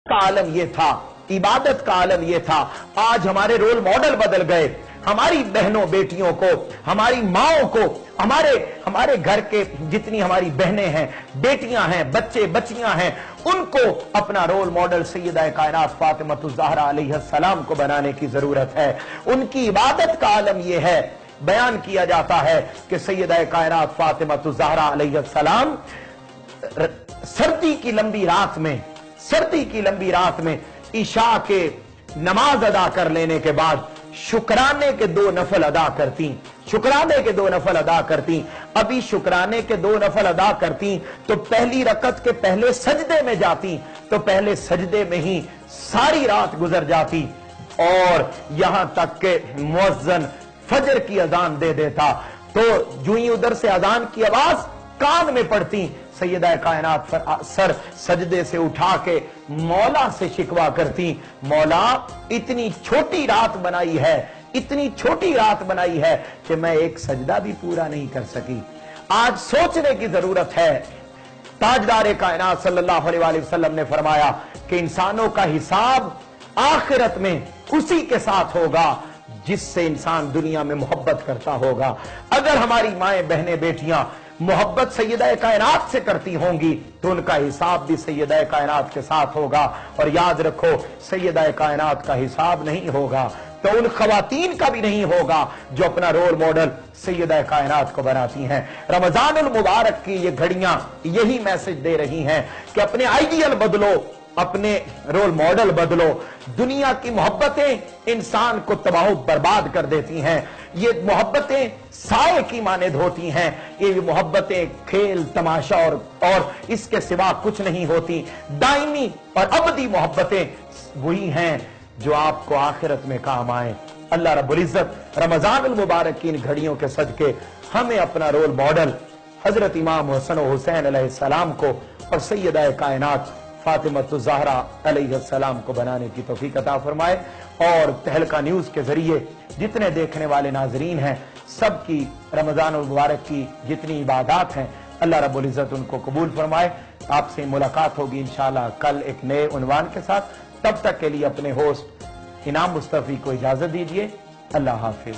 का आलम ये था, इबादत का आलम ये था। आज हमारे रोल मॉडल बदल गए। हमारी बहनों बेटियों को, हमारी माओं को, हमारे घर के जितनी हमारी बहनें हैं, बेटियां हैं, बच्चे बच्चियां हैं, उनको अपना रोल मॉडल सैयदा कायनात फातिमतुज़ ज़हरा अलैहिस्सलाम को बनाने की जरूरत है। उनकी इबादत का आलम यह है, बयान किया जाता है कि सैयदा कायनात फातिमतुज़ ज़हरा अलैहिस्सलाम सर्दी की लंबी रात में इशा के नमाज अदा कर लेने के बाद शुक्राने के 2 नफल अदा करती। अभी शुक्राने के 2 नफल अदा करती तो पहली रकत के पहले सजदे में जाती, तो पहले सजदे में ही सारी रात गुजर जाती, और यहां तक के मुअज्जिन फजर की अजान दे देता तो जो ही उधर से अजान की आवाज कान में पड़ती, सैयदा कायनात सर सजदे से उठा के मौला से शिकवा करती, मौला इतनी छोटी रात बनाई है कि मैं एक सजदा भी पूरा नहीं कर सकी। आज सोचने की जरूरत है। ताजदार कायनात सल्लल्लाहु अलैहि वसल्लम ने फरमाया कि इंसानों का हिसाब आखिरत में उसी के साथ होगा जिससे इंसान दुनिया में मोहब्बत करता होगा। अगर हमारी माएं बहनें बेटियां मोहब्बत सैयदा कायनात से करती होंगी तो उनका हिसाब भी सैयदा कायनात के साथ होगा। और याद रखो, सैयदा कायनात का हिसाब नहीं होगा तो उन खवातीन का भी नहीं होगा जो अपना रोल मॉडल सैयदा कायनात को बनाती हैं। रमजानुल मुबारक की ये घड़ियां यही मैसेज दे रही हैं कि अपने आइडियल बदलो, अपने रोल मॉडल बदलो। दुनिया की मोहब्बतें इंसान को तबाह बर्बाद कर देती हैं। ये मोहब्बतें साए की मानद होती हैं। ये मोहब्बतें खेल तमाशा और इसके सिवा कुछ नहीं होती। दायमी और अबदी मोहब्बतें वही हैं जो आपको आखिरत में काम आए। अल्लाह रब्बुल इज्जत रमजानुल मुबारक की इन घड़ियों के सदके हमें अपना रोल मॉडल हजरत इमाम हसन व हुसैन अलैहिस्सलाम को और सैयदा कायनात फातिमतुज़ ज़हरा अलैहिस्सलाम को बनाने की तौफीक अता फरमाए। और तहलका न्यूज के जरिए जितने देखने वाले नाजरीन हैं, सबकी रमजानुल मुबारक की जितनी इबादत हैं, अल्लाह रब्बुल इज्जत उनको कबूल फरमाए। आपसे मुलाकात होगी इंशाअल्लाह कल एक नए उन्वान के साथ। तब तक के लिए अपने होस्ट इनाम मुस्तफी को इजाजत दीजिए। अल्लाह हाफिज।